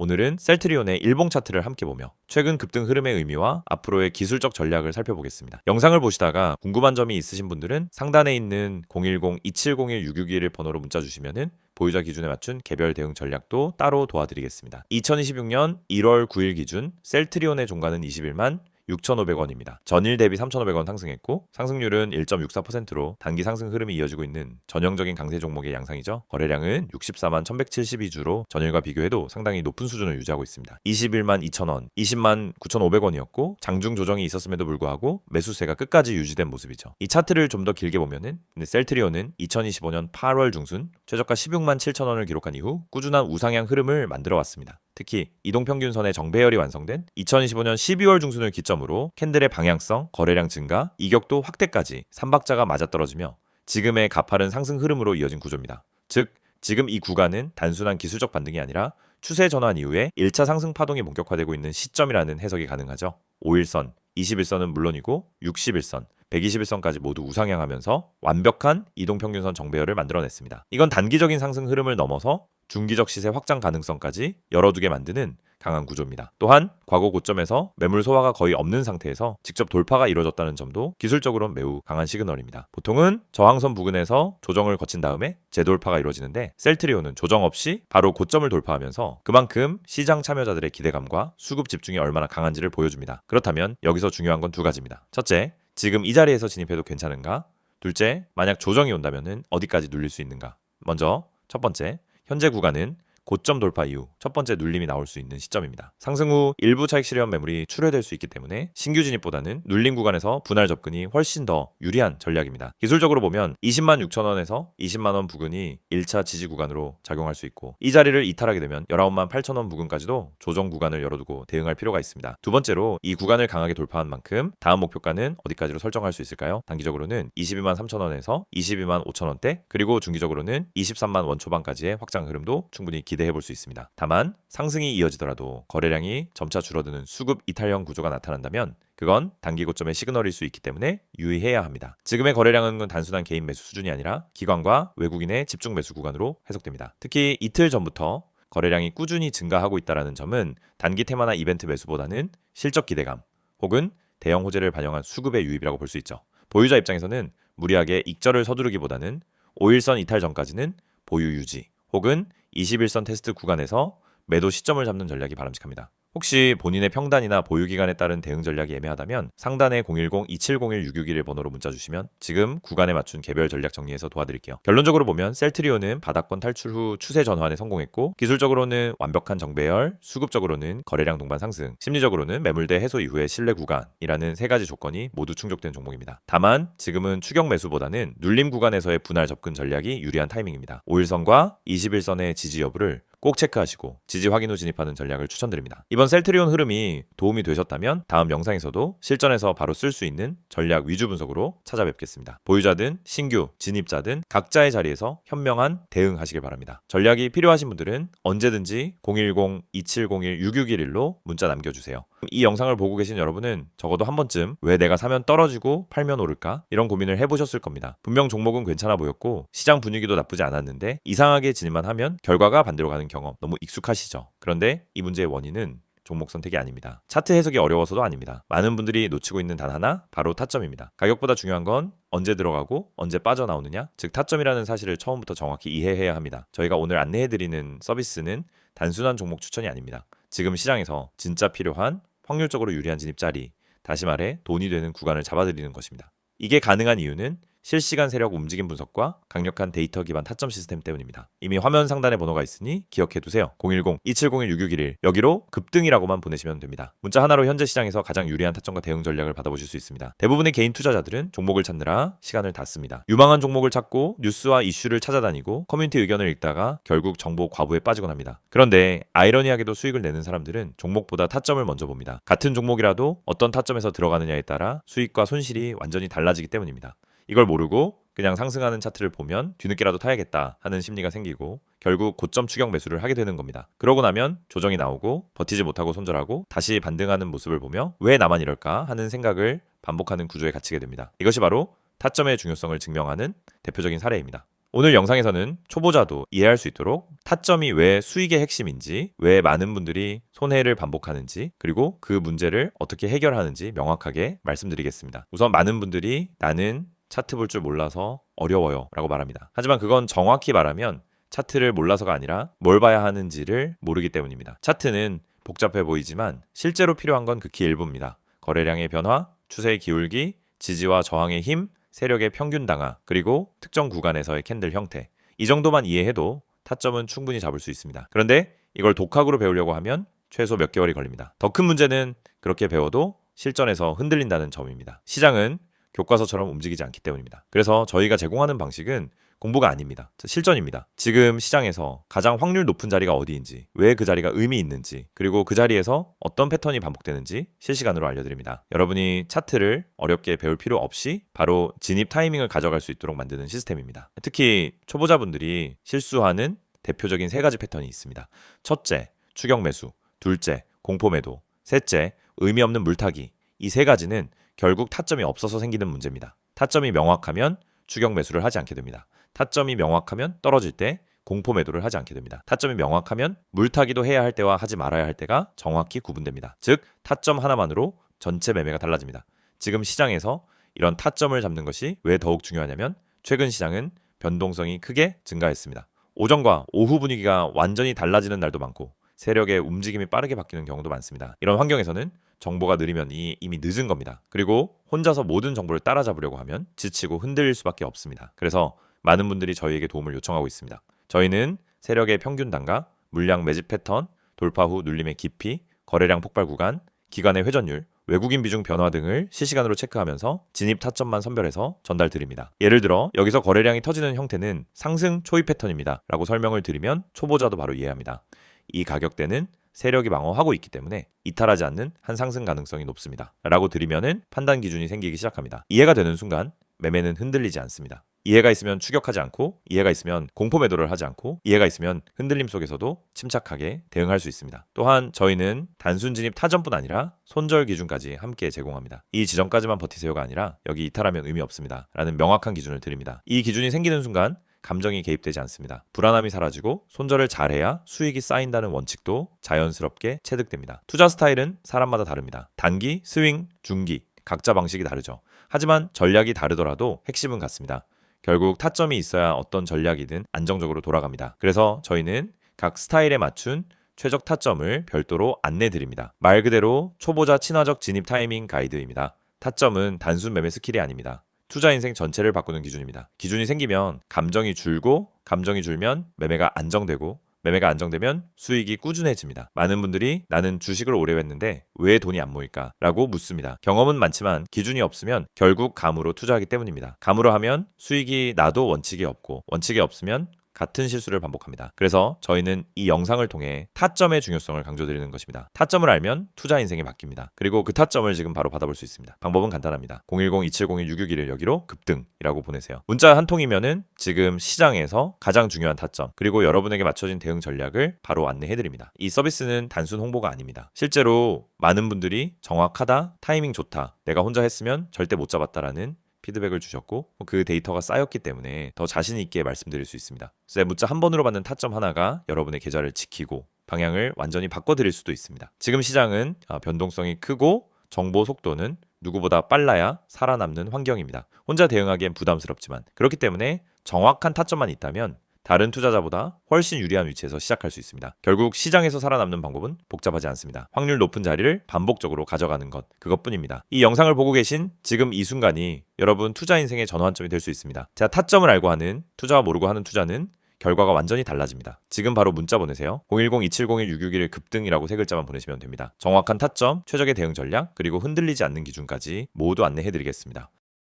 오늘은 셀트리온의 일봉 차트를 함께 보며 최근 급등 흐름의 의미와 앞으로의 기술적 전략을 살펴보겠습니다. 영상을 보시다가 궁금한 점이 있으신 분들은 상단에 있는 010-2701-661 번호로 문자 주시면은 보유자 기준에 맞춘 개별 대응 전략도 따로 도와드리겠습니다. 2026년 1월 9일 기준 셀트리온의 종가는 21만 6,500원입니다. 전일 대비 3,500원 상승했고 상승률은 1.64%로 단기 상승 흐름이 이어지고 있는 전형적인 강세 종목의 양상이죠. 거래량은 64만 1,172주로 전일과 비교해도 상당히 높은 수준을 유지하고 있습니다. 21만 2,000원, 20만 9,500원이었고 장중 조정이 있었음에도 불구하고 매수세가 끝까지 유지된 모습이죠. 이 차트를 좀 더 길게 보면은 셀트리온은 2025년 8월 중순 최저가 16만 7,000원을 기록한 이후 꾸준한 우상향 흐름을 만들어 왔습니다. 특히 이동평균선의 정배열이 완성된 2025년 12월 중순을 기점으로 캔들의 방향성, 거래량 증가, 이격도 확대까지 3박자가 맞아떨어지며 지금의 가파른 상승 흐름으로 이어진 구조입니다. 즉, 지금 이 구간은 단순한 기술적 반등이 아니라 추세 전환 이후에 1차 상승 파동이 본격화되고 있는 시점이라는 해석이 가능하죠. 5일선, 21선은 물론이고 61선, 121선까지 모두 우상향하면서 완벽한 이동평균선 정배열을 만들어냈습니다. 이건 단기적인 상승 흐름을 넘어서 중기적 시세 확장 가능성까지 열어두게 만드는 강한 구조입니다. 또한 과거 고점에서 매물 소화가 거의 없는 상태에서 직접 돌파가 이루어졌다는 점도 기술적으로는 매우 강한 시그널입니다. 보통은 저항선 부근에서 조정을 거친 다음에 재돌파가 이루어지는데 셀트리온은 조정 없이 바로 고점을 돌파하면서 그만큼 시장 참여자들의 기대감과 수급 집중이 얼마나 강한지를 보여줍니다. 그렇다면 여기서 중요한 건 두 가지입니다. 첫째, 지금 이 자리에서 진입해도 괜찮은가? 둘째, 만약 조정이 온다면 어디까지 눌릴 수 있는가? 먼저 첫 번째, 현재 구간은 고점 돌파 이후 첫 번째 눌림이 나올 수 있는 시점입니다. 상승 후 일부 차익 실현 매물이 출회될 수 있기 때문에 신규 진입보다는 눌림 구간에서 분할 접근이 훨씬 더 유리한 전략입니다. 기술적으로 보면 20만 6천 원에서 20만 원 부근이 1차 지지 구간으로 작용할 수 있고 이 자리를 이탈하게 되면 19만 8천 원 부근까지도 조정 구간을 열어두고 대응할 필요가 있습니다. 두 번째로 이 구간을 강하게 돌파한 만큼 다음 목표가는 어디까지로 설정할 수 있을까요? 단기적으로는 22만 3천 원에서 22만 5천 원대 그리고 중기적으로는 23만 원 초반까지의 확장 흐름도 충분히 기대해 볼 수 있습니다. 다만 상승이 이어지더라도 거래량이 점차 줄어드는 수급 이탈형 구조가 나타난다면 그건 단기 고점의 시그널일 수 있기 때문에 유의해야 합니다. 지금의 거래량은 단순한 개인 매수 수준이 아니라 기관과 외국인의 집중 매수 구간으로 해석됩니다. 특히 이틀 전부터 거래량이 꾸준히 증가하고 있다는 점은 단기 테마나 이벤트 매수보다는 실적 기대감 혹은 대형 호재를 반영한 수급의 유입이라고 볼 수 있죠. 보유자 입장에서는 무리하게 익절을 서두르기보다는 5일선 이탈 전까지는 보유 유지 혹은 21선 테스트 구간에서 매도 시점을 잡는 전략이 바람직합니다. 혹시 본인의 평단이나 보유 기간에 따른 대응 전략이 애매하다면 상단에 010-2701-661 번호로 문자 주시면 지금 구간에 맞춘 개별 전략 정리해서 도와드릴게요. 결론적으로 보면 셀트리온은 바닥권 탈출 후 추세 전환에 성공했고 기술적으로는 완벽한 정배열, 수급적으로는 거래량 동반 상승, 심리적으로는 매물대 해소 이후의 신뢰 구간이라는 세 가지 조건이 모두 충족된 종목입니다. 다만 지금은 추격 매수보다는 눌림 구간에서의 분할 접근 전략이 유리한 타이밍입니다. 5일선과 21선의 지지 여부를 꼭 체크하시고 지지 확인 후 진입하는 전략을 추천드립니다. 이번 셀트리온 흐름이 도움이 되셨다면 다음 영상에서도 실전에서 바로 쓸 수 있는 전략 위주 분석으로 찾아뵙겠습니다. 보유자든 신규, 진입자든 각자의 자리에서 현명한 대응하시길 바랍니다. 전략이 필요하신 분들은 언제든지 010-2701-6611로 문자 남겨주세요. 이 영상을 보고 계신 여러분은 적어도 한 번쯤 왜 내가 사면 떨어지고 팔면 오를까? 이런 고민을 해보셨을 겁니다. 분명 종목은 괜찮아 보였고 시장 분위기도 나쁘지 않았는데 이상하게 진입만 하면 결과가 반대로 가는 경험 너무 익숙하시죠? 그런데 이 문제의 원인은 종목 선택이 아닙니다. 차트 해석이 어려워서도 아닙니다. 많은 분들이 놓치고 있는 단 하나, 바로 타점입니다. 가격보다 중요한 건 언제 들어가고 언제 빠져나오느냐, 즉 타점이라는 사실을 처음부터 정확히 이해해야 합니다. 저희가 오늘 안내해드리는 서비스는 단순한 종목 추천이 아닙니다. 지금 시장에서 진짜 필요한 확률적으로 유리한 진입 자리, 다시 말해 돈이 되는 구간을 잡아드리는 것입니다. 이게 가능한 이유는 실시간 세력 움직임 분석과 강력한 데이터 기반 타점 시스템 때문입니다. 이미 화면 상단에 번호가 있으니 기억해두세요. 010-2701-6611 여기로 급등이라고만 보내시면 됩니다. 문자 하나로 현재 시장에서 가장 유리한 타점과 대응 전략을 받아보실 수 있습니다. 대부분의 개인 투자자들은 종목을 찾느라 시간을 다 씁니다. 유망한 종목을 찾고 뉴스와 이슈를 찾아다니고 커뮤니티 의견을 읽다가 결국 정보 과부에 빠지곤 합니다. 그런데 아이러니하게도 수익을 내는 사람들은 종목보다 타점을 먼저 봅니다. 같은 종목이라도 어떤 타점에서 들어가느냐에 따라 수익과 손실이 완전히 달라지기 때문입니다. 이걸 모르고 그냥 상승하는 차트를 보면 뒤늦게라도 타야겠다 하는 심리가 생기고 결국 고점 추격 매수를 하게 되는 겁니다. 그러고 나면 조정이 나오고 버티지 못하고 손절하고 다시 반등하는 모습을 보며 왜 나만 이럴까 하는 생각을 반복하는 구조에 갇히게 됩니다. 이것이 바로 타점의 중요성을 증명하는 대표적인 사례입니다. 오늘 영상에서는 초보자도 이해할 수 있도록 타점이 왜 수익의 핵심인지, 왜 많은 분들이 손해를 반복하는지, 그리고 그 문제를 어떻게 해결하는지 명확하게 말씀드리겠습니다. 우선 많은 분들이 나는 차트 볼 줄 몰라서 어려워요 라고 말합니다. 하지만 그건 정확히 말하면 차트를 몰라서가 아니라 뭘 봐야 하는지를 모르기 때문입니다. 차트는 복잡해 보이지만 실제로 필요한 건 극히 일부입니다. 거래량의 변화, 추세의 기울기, 지지와 저항의 힘, 세력의 평균 당하, 그리고 특정 구간에서의 캔들 형태. 이 정도만 이해해도 타점은 충분히 잡을 수 있습니다. 그런데 이걸 독학으로 배우려고 하면 최소 몇 개월이 걸립니다. 더 큰 문제는 그렇게 배워도 실전에서 흔들린다는 점입니다. 시장은 교과서처럼 움직이지 않기 때문입니다. 그래서 저희가 제공하는 방식은 공부가 아닙니다. 실전입니다. 지금 시장에서 가장 확률 높은 자리가 어디인지, 왜 그 자리가 의미 있는지, 그리고 그 자리에서 어떤 패턴이 반복되는지 실시간으로 알려드립니다. 여러분이 차트를 어렵게 배울 필요 없이 바로 진입 타이밍을 가져갈 수 있도록 만드는 시스템입니다. 특히 초보자분들이 실수하는 대표적인 세 가지 패턴이 있습니다. 첫째, 추격 매수. 둘째, 공포 매도. 셋째, 의미 없는 물타기. 이 세 가지는 결국 타점이 없어서 생기는 문제입니다. 타점이 명확하면 추격 매수를 하지 않게 됩니다. 타점이 명확하면 떨어질 때 공포 매도를 하지 않게 됩니다. 타점이 명확하면 물타기도 해야 할 때와 하지 말아야 할 때가 정확히 구분됩니다. 즉 타점 하나만으로 전체 매매가 달라집니다. 지금 시장에서 이런 타점을 잡는 것이 왜 더욱 중요하냐면 최근 시장은 변동성이 크게 증가했습니다. 오전과 오후 분위기가 완전히 달라지는 날도 많고 세력의 움직임이 빠르게 바뀌는 경우도 많습니다. 이런 환경에서는 정보가 느리면 이미 늦은 겁니다. 그리고 혼자서 모든 정보를 따라잡으려고 하면 지치고 흔들릴 수밖에 없습니다. 그래서 많은 분들이 저희에게 도움을 요청하고 있습니다. 저희는 세력의 평균 단가, 물량 매집 패턴, 돌파 후 눌림의 깊이, 거래량 폭발 구간, 기간의 회전율, 외국인 비중 변화 등을 실시간으로 체크하면서 진입 타점만 선별해서 전달드립니다. 예를 들어 여기서 거래량이 터지는 형태는 상승 초입 패턴입니다 라고 설명을 드리면 초보자도 바로 이해합니다. 이 가격대는 세력이 방어하고 있기 때문에 이탈하지 않는 한 상승 가능성이 높습니다 라고 드리면은 판단 기준이 생기기 시작합니다. 이해가 되는 순간 매매는 흔들리지 않습니다. 이해가 있으면 추격하지 않고, 이해가 있으면 공포 매도를 하지 않고, 이해가 있으면 흔들림 속에서도 침착하게 대응할 수 있습니다. 또한 저희는 단순 진입 타점뿐 아니라 손절 기준까지 함께 제공합니다. 이 지점까지만 버티세요가 아니라 여기 이탈하면 의미 없습니다 라는 명확한 기준을 드립니다. 이 기준이 생기는 순간 감정이 개입되지 않습니다. 불안함이 사라지고 손절을 잘해야 수익이 쌓인다는 원칙도 자연스럽게 체득됩니다. 투자 스타일은 사람마다 다릅니다. 단기, 스윙, 중기 각자 방식이 다르죠. 하지만 전략이 다르더라도 핵심은 같습니다. 결국 타점이 있어야 어떤 전략이든 안정적으로 돌아갑니다. 그래서 저희는 각 스타일에 맞춘 최적 타점을 별도로 안내드립니다. 말 그대로 초보자 친화적 진입 타이밍 가이드입니다. 타점은 단순 매매 스킬이 아닙니다. 투자 인생 전체를 바꾸는 기준입니다. 기준이 생기면 감정이 줄고, 감정이 줄면 매매가 안정되고, 매매가 안정되면 수익이 꾸준해집니다. 많은 분들이 나는 주식을 오래 했는데 왜 돈이 안 모일까? 라고 묻습니다. 경험은 많지만 기준이 없으면 결국 감으로 투자하기 때문입니다. 감으로 하면 수익이 나도 원칙이 없고, 원칙이 없으면 같은 실수를 반복합니다. 그래서 저희는 이 영상을 통해 타점의 중요성을 강조드리는 것입니다. 타점을 알면 투자 인생이 바뀝니다. 그리고 그 타점을 지금 바로 받아볼 수 있습니다. 방법은 간단합니다. 010-2701-661을 여기로 급등이라고 보내세요. 문자 한 통이면은 지금 시장에서 가장 중요한 타점, 그리고 여러분에게 맞춰진 대응 전략을 바로 안내해드립니다. 이 서비스는 단순 홍보가 아닙니다. 실제로 많은 분들이 정확하다, 타이밍 좋다, 내가 혼자 했으면 절대 못 잡았다라는 피드백을 주셨고 그 데이터가 쌓였기 때문에 더 자신 있게 말씀드릴 수 있습니다. 그래서 문자 한 번으로 받는 타점 하나가 여러분의 계좌를 지키고 방향을 완전히 바꿔드릴 수도 있습니다. 지금 시장은 변동성이 크고 정보 속도는 누구보다 빨라야 살아남는 환경입니다. 혼자 대응하기엔 부담스럽지만 그렇기 때문에 정확한 타점만 있다면 다른 투자자보다 훨씬 유리한 위치에서 시작할 수 있습니다. 결국 시장에서 살아남는 방법은 복잡하지 않습니다. 확률 높은 자리를 반복적으로 가져가는 것, 그것뿐입니다. 이 영상을 보고 계신 지금 이 순간이 여러분 투자 인생의 전환점이 될 수 있습니다. 제가 타점을 알고 하는, 투자와 모르고 하는 투자는 결과가 완전히 달라집니다. 지금 바로 문자 보내세요. 010-2701-661 급등이라고 세 글자만 보내시면 됩니다. 정확한 타점, 최적의 대응 전략, 그리고 흔들리지 않는 기준까지 모두 안내해드리겠습니다.